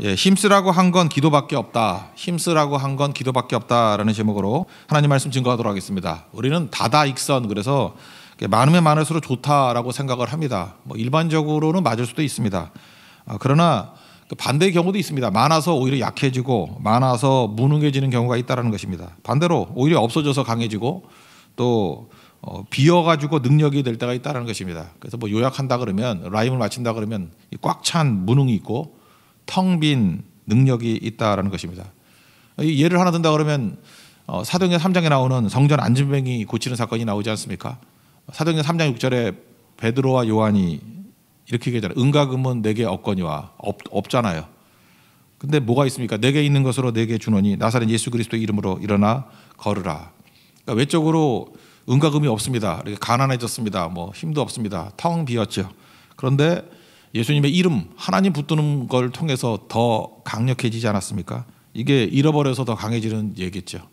예, 힘쓰라고 한 건 기도밖에 없다. 힘쓰라고 한 건 기도밖에 없다라는 제목으로 하나님 말씀 증거하도록 하겠습니다. 우리는 다다익선, 그래서 많으면 많을수록 좋다라고 생각을 합니다. 뭐 일반적으로는 맞을 수도 있습니다. 그러나 반대의 경우도 있습니다. 많아서 오히려 약해지고 많아서 무능해지는 경우가 있다는 것입니다. 반대로 오히려 없어져서 강해지고 또 비어가지고 능력이 될 때가 있다는 것입니다. 그래서 뭐 요약한다 그러면, 라임을 맞춘다 그러면 꽉 찬 무능이 있고 텅 빈 능력이 있다라는 것입니다. 예를 하나 든다 그러면 사도행전 3장에 나오는 성전 안진뱅이 고치는 사건이 나오지 않습니까? 사도행전 3장 6절에 베드로와 요한이 이렇게 얘기하잖아요. 은과 금은 내게 없거니와. 없잖아요. 근데 뭐가 있습니까? 내게 있는 것으로 내게 주노니 나사렛 예수 그리스도 이름으로 일어나 걸으라. 그러니까 외적으로 은과 금이 없습니다. 이렇게 가난해졌습니다. 뭐 힘도 없습니다. 텅 비었죠. 그런데 예수님의 이름, 하나님 붙드는 걸 통해서 더 강력해지지 않았습니까? 이게 잃어버려서 더 강해지는 얘기겠죠.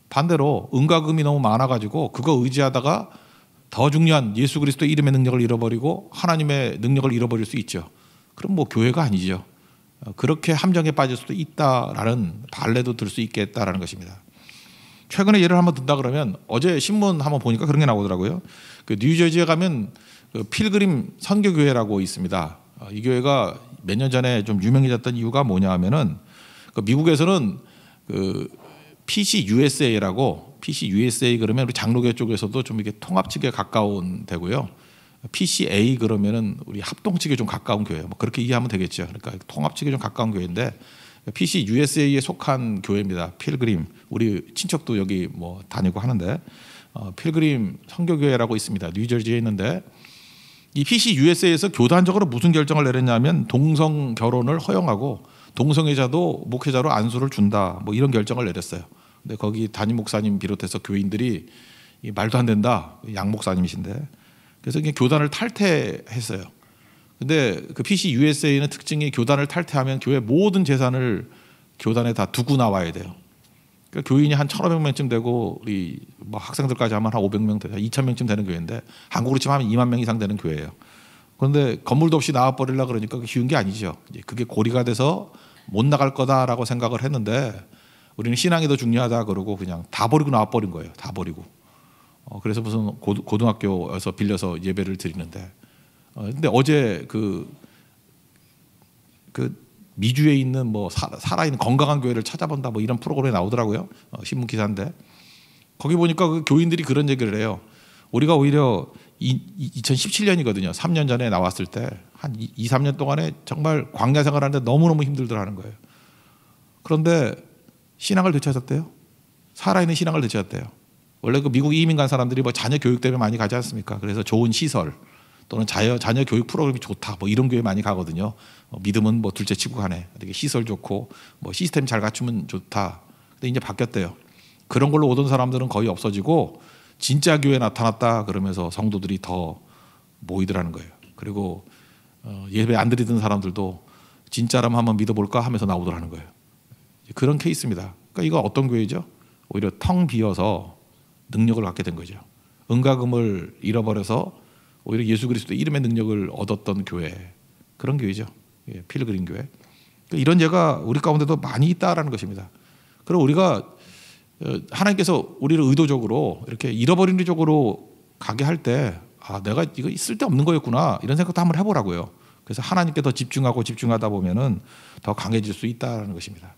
반대로 은과 금이 너무 많아가지고 그거 의지하다가 더 중요한 예수 그리스도 이름의 능력을 잃어버리고 하나님의 능력을 잃어버릴 수 있죠. 그럼 뭐 교회가 아니죠. 그렇게 함정에 빠질 수도 있다라는 발레도 들 수 있겠다라는 것입니다. 최근에 예를 한번 든다 그러면 어제 신문 한번 보니까 그런 게 나오더라고요. 그 뉴저지에 가면 그 필그림 선교교회라고 있습니다. 이 교회가 몇 년 전에 좀 유명해졌던 이유가 뭐냐 하면은 그 미국에서는 그 PCUSA라고, PCUSA 그러면 우리 장로교 쪽에서도 좀 이게 통합 측에 가까운 데고요. PCA 그러면은 우리 합동 측에 좀 가까운 교회. 뭐 그렇게 이해하면 되겠죠. 그러니까 통합 측에 좀 가까운 교회인데 PCUSA에 속한 교회입니다. 필그림. 우리 친척도 여기 뭐 다니고 하는데 필그림 선교교회라고 있습니다. 뉴저지에 있는데 이 PCUSA에서 교단적으로 무슨 결정을 내렸냐면 동성 결혼을 허용하고 동성애자도 목회자로 안수를 준다, 뭐 이런 결정을 내렸어요. 근데 거기 담임 목사님 비롯해서 교인들이 말도 안 된다, 양 목사님이신데, 그래서 이게 교단을 탈퇴했어요. 근데 그 PCUSA는 특징이 교단을 탈퇴하면 교회 모든 재산을 교단에 다 두고 나와야 돼요. 그러니까 교인이 한 1,500명쯤 되고 우리 뭐 학생들까지 하면 한 500명 되죠. 2,000명쯤 되는 교회인데 한국으로 치면 하면 2만 명 이상 되는 교회예요. 그런데 건물도 없이 나와버리려고 그러니까 쉬운 게 아니죠. 그게 고리가 돼서 못 나갈 거다라고 생각을 했는데 우리는 신앙이 더 중요하다 그러고 그냥 다 버리고 나와버린 거예요. 다 버리고. 그래서 무슨 고등학교에서 빌려서 예배를 드리는데 근데 어제 그 미주에 있는 뭐 살아있는 건강한 교회를 찾아본다 뭐 이런 프로그램이 나오더라고요. 신문 기사인데 거기 보니까 그 교인들이 그런 얘기를 해요. 우리가 오히려 2017년이거든요. 3년 전에 나왔을 때 한 2, 3년 동안에 정말 광야 생활하는데 너무너무 힘들더라는 거예요. 그런데 신앙을 되찾았대요. 살아있는 신앙을 되찾았대요. 원래 그 미국 이민 간 사람들이 뭐 자녀 교육 때문에 많이 가지 않습니까? 그래서 좋은 시설 또는 자녀 교육 프로그램이 좋다, 뭐 이런 교회 많이 가거든요. 믿음은 뭐 둘째 치고 가네. 되게 시설 좋고 뭐 시스템 잘 갖추면 좋다. 근데 이제 바뀌었대요. 그런 걸로 오던 사람들은 거의 없어지고 진짜 교회 나타났다 그러면서 성도들이 더 모이더라는 거예요. 그리고 예배 안 드리던 사람들도 진짜라면 한번 믿어볼까 하면서 나오더라는 거예요. 그런 케이스입니다. 그러니까 이거 어떤 교회죠? 오히려 텅 비어서 능력을 갖게 된 거죠. 은과 금을 잃어버려서 오히려 예수 그리스도 이름의 능력을 얻었던 교회, 그런 교회죠. 필그림 교회. 이런 예가 우리 가운데도 많이 있다라는 것입니다. 그리고 우리가 하나님께서 우리를 의도적으로 이렇게 잃어버리는 쪽으로 가게 할 때 내가 이거 쓸데없는 거였구나 이런 생각도 한번 해보라고요. 그래서 하나님께 더 집중하다 보면은 더 강해질 수 있다는 것입니다.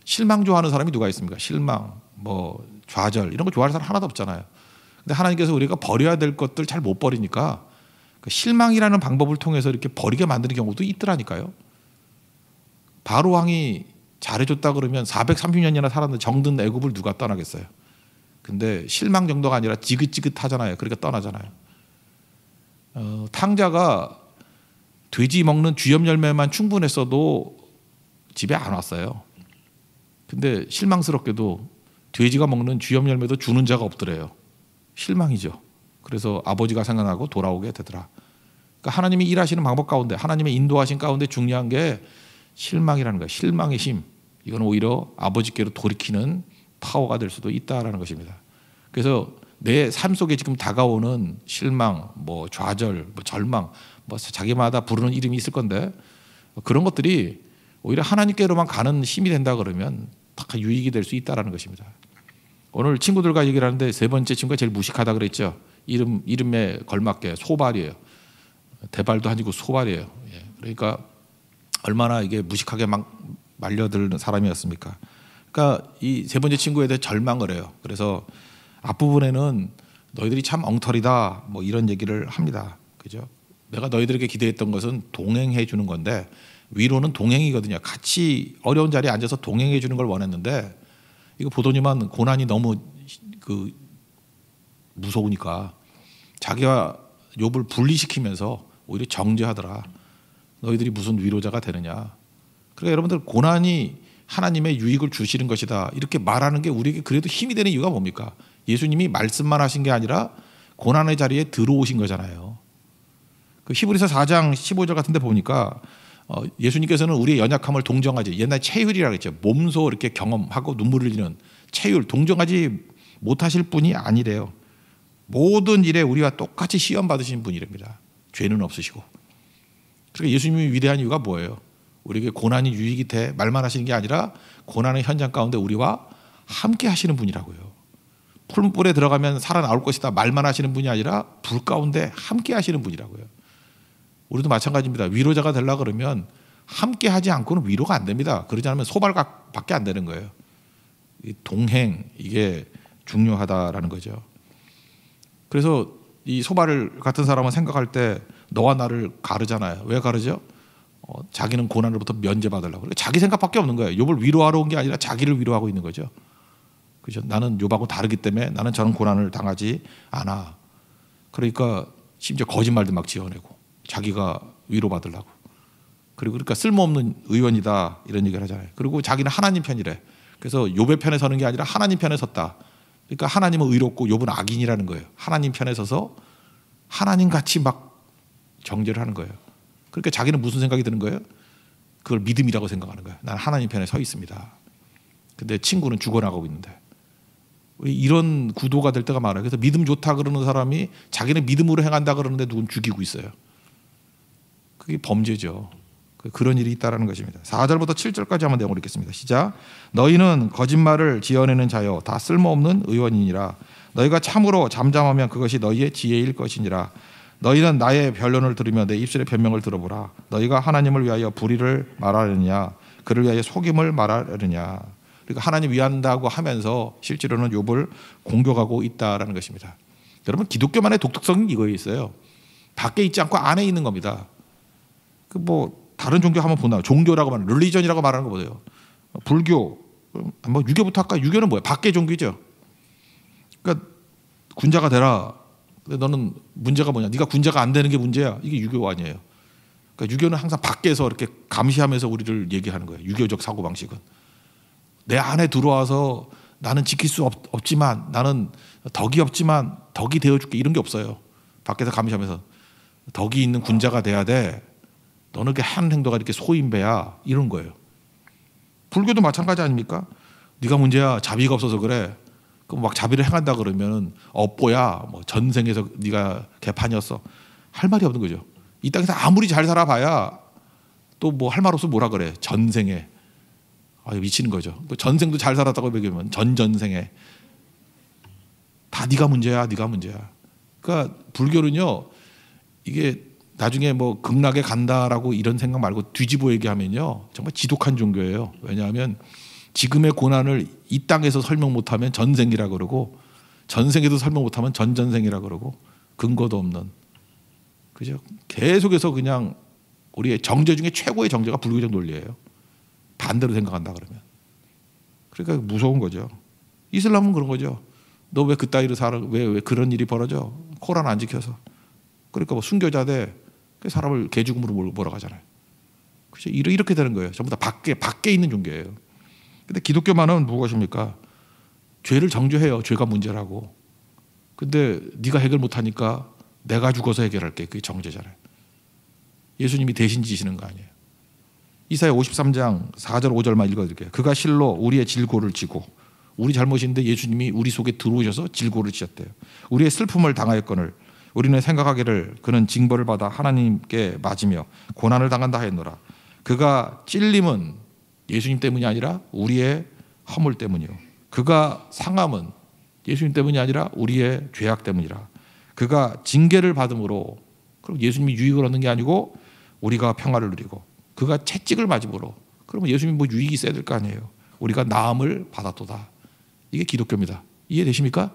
실망 좋아하는 사람이 누가 있습니까? 실망, 뭐 좌절 이런 거 좋아하는 사람 하나도 없잖아요. 근데 하나님께서 우리가 버려야 될 것들 잘 못 버리니까 그 실망이라는 방법을 통해서 이렇게 버리게 만드는 경우도 있더라니까요. 바로 왕이 잘해줬다 그러면 430년이나 살았는데 정든 애굽을 누가 떠나겠어요. 근데 실망 정도가 아니라 지긋지긋하잖아요. 그러니까 떠나잖아요. 탕자가 돼지 먹는 쥐염 열매만 충분했어도 집에 안 왔어요. 근데 실망스럽게도 돼지가 먹는 쥐염 열매도 주는 자가 없더래요. 실망이죠. 그래서 아버지가 생각나고 돌아오게 되더라. 그러니까 하나님이 일하시는 방법 가운데, 하나님의 인도하신 가운데 중요한 게 실망이라는 거예요. 실망의 힘. 이건 오히려 아버지께로 돌이키는 파워가 될 수도 있다라는 것입니다. 그래서 내 삶 속에 지금 다가오는 실망, 뭐 좌절, 뭐 절망, 뭐 자기마다 부르는 이름이 있을 건데 그런 것들이 오히려 하나님께로만 가는 힘이 된다 그러면 다 유익이 될 수 있다라는 것입니다. 오늘 친구들과 얘기를 하는데 세 번째 친구가 제일 무식하다 그랬죠. 이름에 걸맞게 소발이에요. 대발도 아니고 소발이에요. 예. 그러니까 얼마나 이게 무식하게 막 말려드는 사람이었습니까? 그러니까 이 세 번째 친구에 대해 절망을 해요. 그래서 앞부분에는 너희들이 참 엉터리다 뭐 이런 얘기를 합니다. 그죠? 내가 너희들에게 기대했던 것은 동행해 주는 건데 위로는 동행이거든요. 같이 어려운 자리에 앉아서 동행해 주는 걸 원했는데 이거 보더니만 고난이 너무 무서우니까 자기와 욥을 분리시키면서 오히려 정죄하더라. 너희들이 무슨 위로자가 되느냐. 그러니까 여러분들 고난이 하나님의 유익을 주시는 것이다. 이렇게 말하는 게 우리에게 그래도 힘이 되는 이유가 뭡니까? 예수님이 말씀만 하신 게 아니라 고난의 자리에 들어오신 거잖아요. 그 히브리서 4장 15절 같은 데 보니까 예수님께서는 우리의 연약함을 동정하지, 옛날 체휼이라고 했죠. 몸소 이렇게 경험하고 눈물을 흘리는 체휼, 동정하지 못하실 분이 아니래요. 모든 일에 우리와 똑같이 시험 받으신 분이랍니다. 죄는 없으시고. 그러니까 예수님이 위대한 이유가 뭐예요? 우리에게 고난이 유익이 돼 말만 하시는 게 아니라 고난의 현장 가운데 우리와 함께 하시는 분이라고요. 풀물에 들어가면 살아나올 것이다 말만 하시는 분이 아니라 불 가운데 함께 하시는 분이라고요. 우리도 마찬가지입니다. 위로자가 되려고 그러면 함께 하지 않고는 위로가 안 됩니다. 그러지 않으면 소발각밖에 안 되는 거예요. 이 동행, 이게 중요하다라는 거죠. 그래서 이 소발 같은 사람은 생각할 때 너와 나를 가르잖아요. 왜 가르죠? 자기는 고난으로부터 면제받으려고. 그러니까 자기 생각밖에 없는 거예요. 욥을 위로하러 온 게 아니라 자기를 위로하고 있는 거죠. 그죠? 나는 욥하고 다르기 때문에 나는 저런 고난을 당하지 않아. 그러니까 심지어 거짓말도 막 지어내고 자기가 위로받으려고. 그리고 그러니까 쓸모없는 의원이다 이런 얘기를 하잖아요. 그리고 자기는 하나님 편이래. 그래서 욥의 편에 서는 게 아니라 하나님 편에 섰다. 그러니까 하나님은 의롭고 욥은 악인이라는 거예요. 하나님 편에 서서 하나님 같이 막 정죄를 하는 거예요. 그러니까 자기는 무슨 생각이 드는 거예요? 그걸 믿음이라고 생각하는 거예요. 나는 하나님 편에 서 있습니다. 근데 친구는 죽어나가고 있는데. 우리 이런 구도가 될 때가 많아요. 그래서 믿음 좋다 그러는 사람이 자기는 믿음으로 행한다 그러는데 누군 죽이고 있어요. 그게 범죄죠. 그런 일이 있다는 것입니다. 4절부터 7절까지 한번 내용을 읽겠습니다. 시작. 너희는 거짓말을 지어내는 자여 다 쓸모없는 의원이니라. 너희가 참으로 잠잠하면 그것이 너희의 지혜일 것이니라. 너희는 나의 변론을 들으며 내 입술의 변명을 들어보라. 너희가 하나님을 위하여 불의를 말하느냐 그를 위하여 속임을 말하느냐. 그러니까 하나님 위한다고 하면서 실제로는 욥을 공격하고 있다라는 것입니다. 여러분 기독교만의 독특성이 이거에 있어요. 밖에 있지 않고 안에 있는 겁니다. 그 뭐 다른 종교 한번 보나 종교라고 말하는 릴리전이라고 말하는 거 보세요. 불교 뭐 유교부터 할까? 유교는 뭐야? 밖의 종교죠. 그러니까 군자가 되라. 근데 너는 문제가 뭐냐? 네가 군자가 안 되는 게 문제야. 이게 유교 아니에요. 그러니까 유교는 항상 밖에서 이렇게 감시하면서 우리를 얘기하는 거예요. 유교적 사고 방식은 내 안에 들어와서 나는 지킬 수 없지만 나는 덕이 없지만 덕이 되어줄게 이런 게 없어요. 밖에서 감시하면서 덕이 있는 군자가 돼야 돼. 너는 그 한 행동가 이렇게 소인배야 이런 거예요. 불교도 마찬가지 아닙니까? 네가 문제야. 자비가 없어서 그래. 그럼 막 자비를 행한다 그러면 업보야. 뭐 전생에서 네가 개판이었어. 할 말이 없는 거죠. 이 땅에서 아무리 잘 살아봐야 또 뭐 할 말 없으면 뭐라 그래. 전생에. 미치는 거죠. 전생도 잘 살았다고 얘기하면 전전생에 다 네가 문제야. 네가 문제야. 그러니까 불교는요. 이게 나중에 뭐 극락에 간다라고 이런 생각 말고 뒤집어 얘기하면요. 정말 지독한 종교예요. 왜냐하면 지금의 고난을 이 땅에서 설명 못하면 전생이라 그러고 전생에도 설명 못하면 전전생이라 그러고 근거도 없는. 그죠? 계속해서 그냥 우리의 정죄 중에 최고의 정죄가 불교적 논리예요. 반대로 생각한다 그러면. 그러니까 무서운 거죠. 이슬람은 그런 거죠. 너 왜 그따위로 살아? 왜 그런 일이 벌어져? 코란 안 지켜서. 그러니까 뭐 순교자 돼. 그 사람을 개죽음으로 몰아가잖아요. 그죠? 이렇게 되는 거예요. 전부 다 밖에 있는 종교예요. 근데 기독교만은 무엇입니까? 죄를 정죄해요. 죄가 문제라고. 근데 네가 해결 못하니까 내가 죽어서 해결할게. 그게 정죄잖아요. 예수님이 대신 지시는 거 아니에요. 이사야 53장 4절 5절만 읽어드릴게요. 그가 실로 우리의 질고를 지고 우리 잘못인데 예수님이 우리 속에 들어오셔서 질고를 지셨대요. 우리의 슬픔을 당하였거늘 우리는 생각하기를 그는 징벌을 받아 하나님께 맞으며 고난을 당한다 하였노라. 그가 찔림은 예수님 때문이 아니라 우리의 허물 때문이요. 그가 상함은 예수님 때문이 아니라 우리의 죄악 때문이라. 그가 징계를 받음으로, 그럼 예수님이 유익을 얻는 게 아니고 우리가 평화를 누리고, 그가 채찍을 맞음으로, 그러면 예수님이 뭐 유익이 있어야 될 거 아니에요. 우리가 나음을 받았도다. 이게 기독교입니다. 이해되십니까?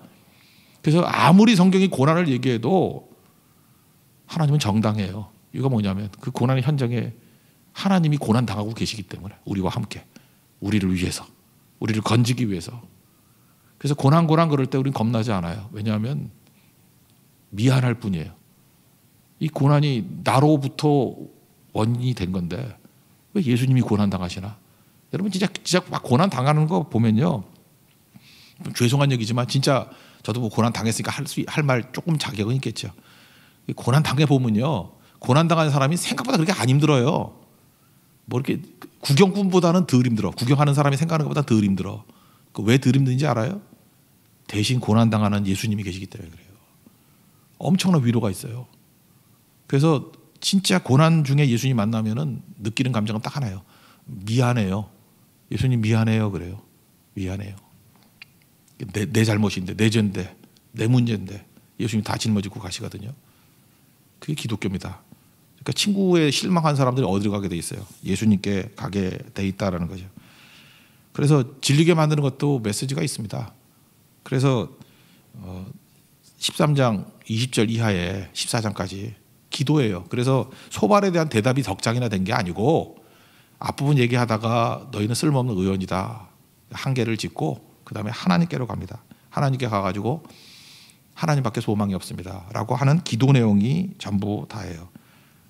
그래서 아무리 성경이 고난을 얘기해도 하나님은 정당해요. 이거 뭐냐면 그 고난의 현장에 하나님이 고난 당하고 계시기 때문에, 우리와 함께, 우리를 위해서, 우리를 건지기 위해서. 그래서 고난 그럴 때 우리는 겁나지 않아요. 왜냐하면 미안할 뿐이에요. 이 고난이 나로부터 원인이 된 건데 왜 예수님이 고난 당하시나? 여러분 진짜 막 고난 당하는 거 보면요, 죄송한 얘기지만 진짜 저도 뭐 고난 당했으니까 할 말 조금 자격은 있겠죠. 고난 당해 보면요, 고난 당하는 사람이 생각보다 그렇게 안 힘들어요. 뭐 이렇게 구경꾼보다는 덜 힘들어. 구경하는 사람이 생각하는 것보다 덜 힘들어. 왜 덜 힘든지 알아요? 대신 고난 당하는 예수님이 계시기 때문에 그래요. 엄청난 위로가 있어요. 그래서 진짜 고난 중에 예수님 만나면은 느끼는 감정은 딱 하나예요. 미안해요. 예수님 미안해요. 그래요. 미안해요. 내 잘못인데, 내 죄인데, 내 문제인데 예수님 다 짊어지고 가시거든요. 그게 기독교입니다. 그러니까 친구에 실망한 사람들이 어디로 가게 돼 있어요? 예수님께 가게 돼 있다라는 거죠. 그래서 질리게 만드는 것도 메시지가 있습니다. 그래서 13장 20절 이하에 14장까지 기도예요. 그래서 소발에 대한 대답이 덕장이나 된 게 아니고 앞부분 얘기하다가 너희는 쓸모없는 의원이다, 한계를 짓고 그 다음에 하나님께로 갑니다. 하나님께 가가지고 하나님밖에 소망이 없습니다 라고 하는 기도 내용이 전부 다예요.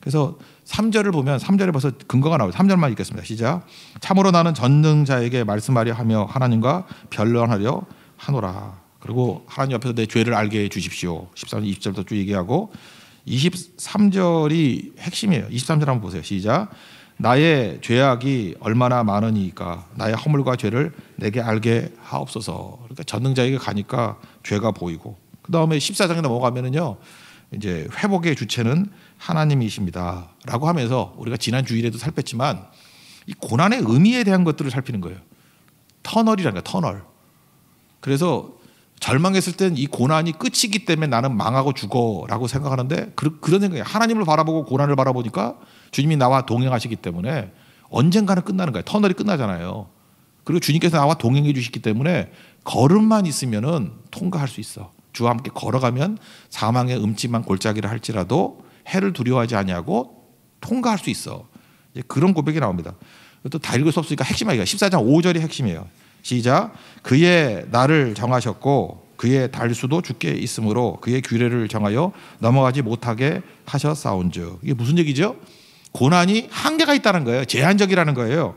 그래서 3절을 보면 3절에 벌써 근거가 나와요. 3절만 읽겠습니다. 시작. 참으로 나는 전능자에게 말씀하려 하며 하나님과 변론하려 하노라. 그리고 하나님 앞에서 내 죄를 알게 해 주십시오. 13절 20절부터 쭉 얘기하고 23절이 핵심이에요. 23절 한번 보세요. 시작. 나의 죄악이 얼마나 많으니까 나의 허물과 죄를 내게 알게 하옵소서. 그러니까 전능자에게 가니까 죄가 보이고, 그 다음에 14장에 넘어가면은요, 이제 회복의 주체는 하나님이십니다라고 하면서 우리가 지난 주일에도 살폈지만 이 고난의 의미에 대한 것들을 살피는 거예요. 터널이라는 거예요. 터널. 그래서 절망했을 땐 이 고난이 끝이기 때문에 나는 망하고 죽어라고 생각하는데 그런 생각이에요. 하나님을 바라보고 고난을 바라보니까 주님이 나와 동행하시기 때문에 언젠가는 끝나는 거예요. 터널이 끝나잖아요. 그리고 주님께서 나와 동행해 주시기 때문에 걸음만 있으면은 통과할 수 있어. 주와 함께 걸어가면 사망의 음침한 골짜기를 할지라도 해를 두려워하지 아니하고 통과할 수 있어. 이제 그런 고백이 나옵니다. 또 다 읽을 수 없으니까 핵심이에요. 14장 5절이 핵심이에요. 시작. 그의 날을 정하셨고 그의 달수도 주께 있으므로 그의 규례를 정하여 넘어가지 못하게 하셨사온즉. 이게 무슨 얘기죠? 고난이 한계가 있다는 거예요. 제한적이라는 거예요.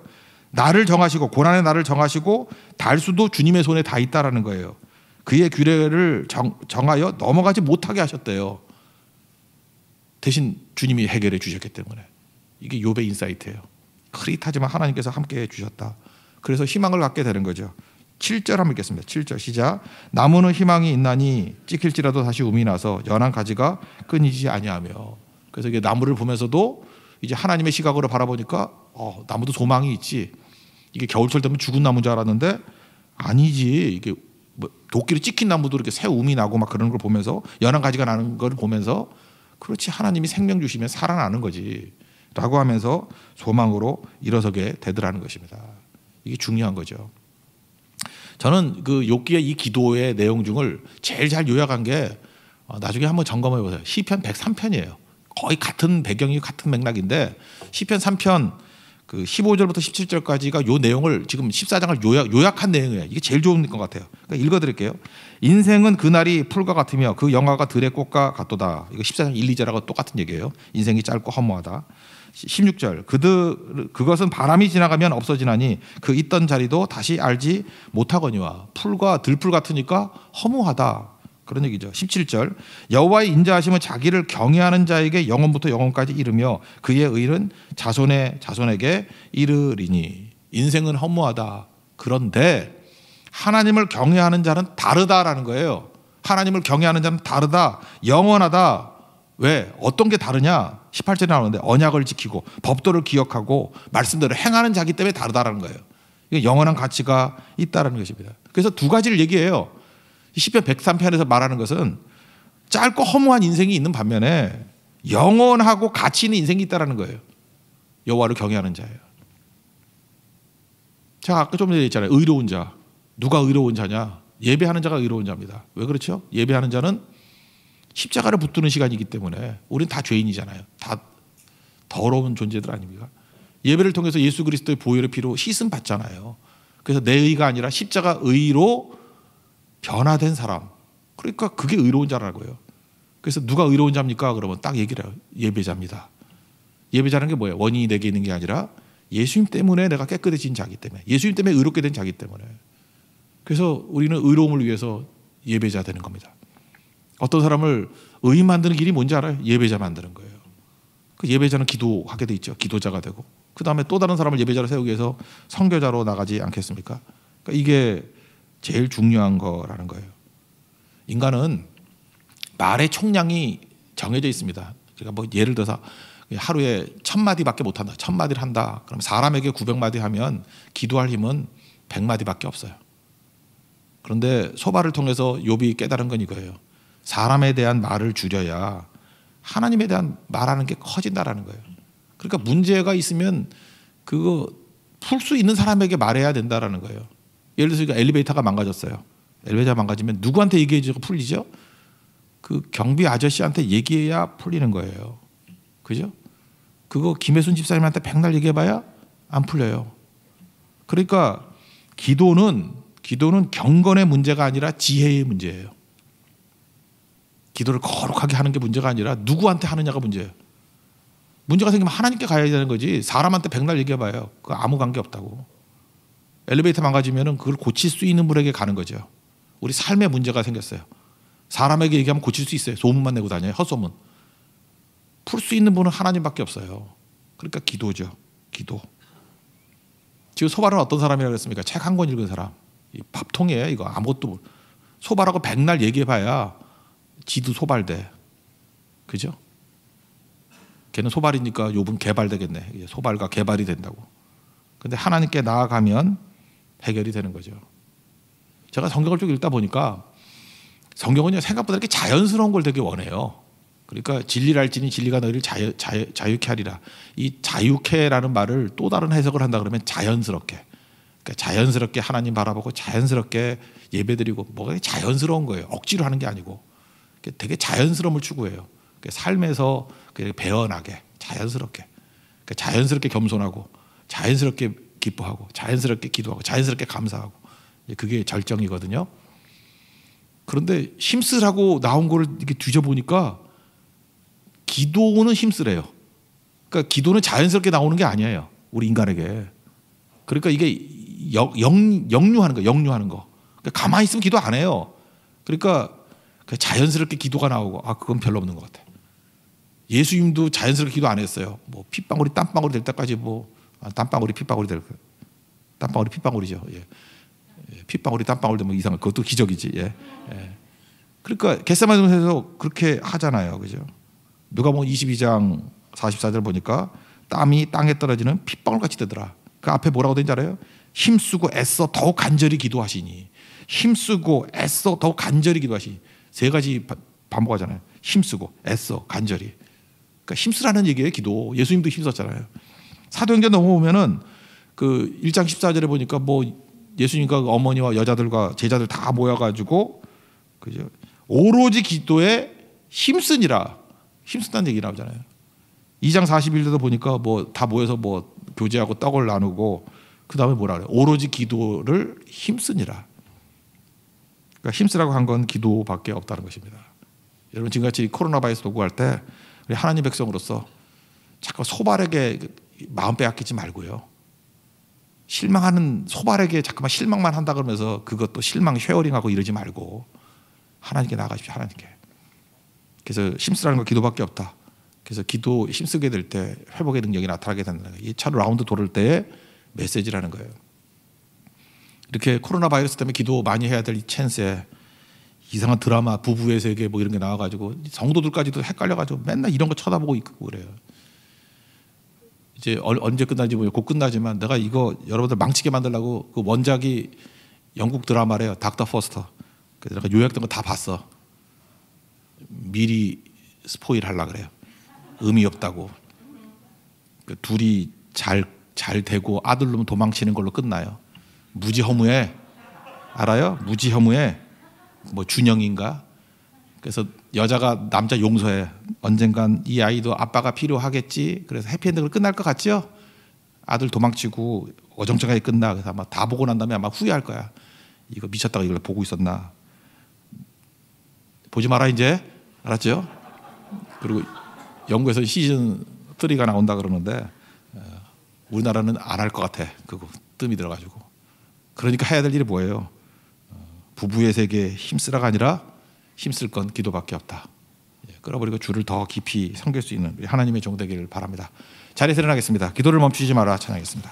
날을 정하시고, 고난의 날을 정하시고 달수도 주님의 손에 다 있다라는 거예요. 그의 규례를 정하여 넘어가지 못하게 하셨대요. 대신 주님이 해결해 주셨기 때문에. 이게 욥의 인사이트예요. 흐릿하지만 하나님께서 함께 해 주셨다. 그래서 희망을 갖게 되는 거죠. 7절 한번 읽겠습니다. 7절 시작. 나무는 희망이 있나니 찍힐지라도 다시 움이 나서 연한 가지가 끊이지 아니하며. 그래서 이게 나무를 보면서도 이제 하나님의 시각으로 바라보니까 나무도 소망이 있지. 이게 겨울철 되면 죽은 나무인 줄 알았는데 아니지. 이게 뭐 도끼로 찍힌 나무도 이렇게 새 움이 나고 막 그런 걸 보면서, 연한 가지가 나는 걸 보면서, 그렇지, 하나님이 생명 주시면 살아나는 거지 라고 하면서 소망으로 일어서게 되더라는 것입니다. 이게 중요한 거죠. 저는 그 욥기의 이 기도의 내용 중을 제일 잘 요약한 게 나중에 한번 점검해 보세요. 시편 103편이에요. 거의 같은 배경이 같은 맥락인데 시편 3편 그 15절부터 17절까지가 요 내용을 지금 14장을 요약한 내용이에요. 이게 제일 좋은 것 같아요. 그러니까 읽어드릴게요. 인생은 그날이 풀과 같으며 그 영화가 들의 꽃과 같도다. 이거 14장 1, 2절하고 똑같은 얘기예요. 인생이 짧고 허무하다. 16절 그것은 바람이 지나가면 없어지나니 그 있던 자리도 다시 알지 못하거니와. 풀과 들풀 같으니까 허무하다, 그런 얘기죠. 17절 여호와의 인자하심은 자기를 경외하는 자에게 영원부터 영원까지 이르며 그의 의는 자손의 자손에게 이르리니. 인생은 허무하다. 그런데 하나님을 경외하는 자는 다르다라는 거예요. 하나님을 경외하는 자는 다르다, 영원하다. 왜? 어떤 게 다르냐? 18절에 나오는데 언약을 지키고 법도를 기억하고 말씀대로 행하는 자기 때문에 다르다라는 거예요. 이게 영원한 가치가 있다라는 것입니다. 그래서 두 가지를 얘기해요. 시편 103편에서 말하는 것은 짧고 허무한 인생이 있는 반면에 영원하고 가치 있는 인생이 있다라는 거예요. 여호와를 경외하는 자예요. 제가 아까 좀 전에 얘기했잖아요. 의로운 자. 누가 의로운 자냐? 예배하는 자가 의로운 자입니다. 왜 그렇죠? 예배하는 자는 십자가를 붙드는 시간이기 때문에 우리는 다 죄인이잖아요. 다 더러운 존재들 아닙니까? 예배를 통해서 예수 그리스도의 보혈의 피로 씻음 받잖아요. 그래서 내 의가 아니라 십자가 의로 변화된 사람. 그러니까 그게 의로운 자라고요. 그래서 누가 의로운 자입니까? 그러면 딱 얘기를 해요. 예배자입니다. 예배자는 게 뭐예요? 원인이 내게 있는 게 아니라 예수님 때문에 내가 깨끗해진 자기 때문에, 예수님 때문에 의롭게 된 자기 때문에. 그래서 우리는 의로움을 위해서 예배자 되는 겁니다. 어떤 사람을 의인 만드는 길이 뭔지 알아요? 예배자 만드는 거예요. 그 예배자는 기도하게 돼 있죠. 기도자가 되고 그 다음에 또 다른 사람을 예배자로 세우기 위해서 선교자로 나가지 않겠습니까? 그러니까 이게 제일 중요한 거라는 거예요. 인간은 말의 총량이 정해져 있습니다. 그러니까 뭐 예를 들어서 하루에 1000마디밖에 못한다. 1000마디를 한다. 그럼 사람에게 900마디 하면 기도할 힘은 100마디밖에 없어요. 그런데 소바를 통해서 욥이 깨달은 건 이거예요. 사람에 대한 말을 줄여야 하나님에 대한 말하는 게 커진다라는 거예요. 그러니까 문제가 있으면 그거 풀 수 있는 사람에게 말해야 된다라는 거예요. 예를 들어서 엘리베이터가 망가졌어요. 엘리베이터가 망가지면 누구한테 얘기해주고 풀리죠? 그 경비 아저씨한테 얘기해야 풀리는 거예요. 그죠? 그거 김혜순 집사님한테 백날 얘기해봐야 안 풀려요. 그러니까 기도는 경건의 문제가 아니라 지혜의 문제예요. 기도를 거룩하게 하는 게 문제가 아니라 누구한테 하느냐가 문제예요. 문제가 생기면 하나님께 가야 되는 거지 사람한테 백날 얘기해봐요. 그거 아무 관계 없다고. 엘리베이터 망가지면 그걸 고칠 수 있는 분에게 가는 거죠. 우리 삶에 문제가 생겼어요. 사람에게 얘기하면 고칠 수 있어요. 소문만 내고 다녀요. 헛소문. 풀 수 있는 분은 하나님밖에 없어요. 그러니까 기도죠. 기도. 지금 소바는 어떤 사람이라고 그랬습니까? 책 한 권 읽은 사람. 밥통이에요. 이거 아무것도. 소바라고 백날 얘기해봐야 지도 소발돼. 그죠? 걔는 소발이니까 욥은 개발되겠네. 소발과 개발이 된다고. 근데 하나님께 나아가면 해결이 되는 거죠. 제가 성경을 쭉 읽다 보니까 성경은 생각보다 이렇게 자연스러운 걸 되게 원해요. 그러니까 진리를 알지니 진리가 너희를 자유케 하리라. 이 자유케라는 말을 또 다른 해석을 한다 그러면 자연스럽게. 그러니까 자연스럽게 하나님 바라보고 자연스럽게 예배드리고 뭐가 자연스러운 거예요. 억지로 하는 게 아니고 되게 자연스러움을 추구해요. 삶에서 배어나게 자연스럽게. 자연스럽게 겸손하고 자연스럽게 기뻐하고 자연스럽게 기도하고 자연스럽게 감사하고 그게 절정이거든요. 그런데 힘쓰라고 나온 거를 이렇게 뒤져보니까 기도는 힘쓰래요. 그러니까 기도는 자연스럽게 나오는 게 아니에요. 우리 인간에게. 그러니까 이게 역류하는 거, 역류하는 거. 그러니까 가만히 있으면 기도 안 해요. 그러니까 자연스럽게 기도가 나오고 그건 별로 없는 것 같아. 예수님도 자연스럽게 기도 안 했어요. 뭐 핏방울이 땀방울이 될 때까지 땀방울이 핏방울이 될 거예요. 땀방울이 핏방울이죠. 예. 핏방울이 땀방울 되면 이상한 그것도 기적이지. 예. 그러니까 겟세마네에서 그렇게 하잖아요. 그죠? 누가복음 22장 44절 보니까 땀이 땅에 떨어지는 핏방울 같이 되더라. 그 앞에 뭐라고 되는지 알아요? 힘쓰고 애써 더욱 간절히 기도하시니. 힘쓰고 애써 더욱 간절히 기도하시니. 세 가지 반복하잖아요. 힘쓰고 애써 간절히. 그러니까 힘쓰라는 얘기예요. 기도. 예수님도 힘썼잖아요. 사도행전 넘어오면은 그 1장 14절에 보니까 뭐 예수님과 어머니와 여자들과 제자들 다 모여가지고 그죠? 오로지 기도에 힘쓰니라. 힘쓴다는 얘기 나오잖아요. 2장 41절도 보니까 뭐 다 모여서 뭐 교제하고 떡을 나누고 그 다음에 뭐라 그래요? 오로지 기도를 힘쓰니라. 그러니까 힘쓰라고 한 건 기도밖에 없다는 것입니다. 여러분 지금같이 코로나 바이러스 도구할 때 우리 하나님 백성으로서 자꾸 소발에게 마음 빼앗기지 말고요. 실망하는 소발에게 자꾸만 실망만 한다 그러면서 그것도 실망 쉐어링하고 이러지 말고 하나님께 나아가십시오. 하나님께. 그래서 힘쓰라는 건 기도밖에 없다. 그래서 기도 힘쓰게 될 때 회복의 능력이 나타나게 된다는 거예요. 이 차 라운드 돌을 때의 메시지라는 거예요. 이렇게 코로나 바이러스 때문에 기도 많이 해야 될 이 찬스에 이상한 드라마 부부의 세계 뭐 이런 게 나와가지고 성도들까지도 헷갈려가지고 맨날 이런 거 쳐다보고 있고 그래요. 이제 언제 끝날지 모르고 곧 끝나지만 내가 이거 여러분들 망치게 만들려고 그 원작이 영국 드라마래요. 닥터 포스터. 그래서 내가 요약된 거 다 봤어. 미리 스포일 하려 그래요. 의미 없다고. 그 둘이 잘 되고 아들 놈 도망치는 걸로 끝나요. 무지 허무해. 알아요? 무지 허무해. 뭐 준영인가? 그래서 여자가 남자 용서해. 언젠간 이 아이도 아빠가 필요하겠지. 그래서 해피엔딩으로 끝날 것 같죠? 아들 도망치고 어정쩡하게 끝나. 그래서 아마 다 보고 난 다음에 아마 후회할 거야. 이거 미쳤다가 이걸 보고 있었나. 보지 마라 이제. 알았죠? 그리고 영국에서 시즌 3가 나온다 그러는데 우리나라는 안 할 것 같아. 그거 뜸이 들어가지고. 그러니까 해야 될 일이 뭐예요? 부부의 세계에 힘쓰라가 아니라 힘쓸 건 기도밖에 없다. 끌어버리고 주를 더 깊이 섬길 수 있는 하나님의 종 되기를 바랍니다. 자리에서 일어나겠습니다. 기도를 멈추지 마라 찬양하겠습니다.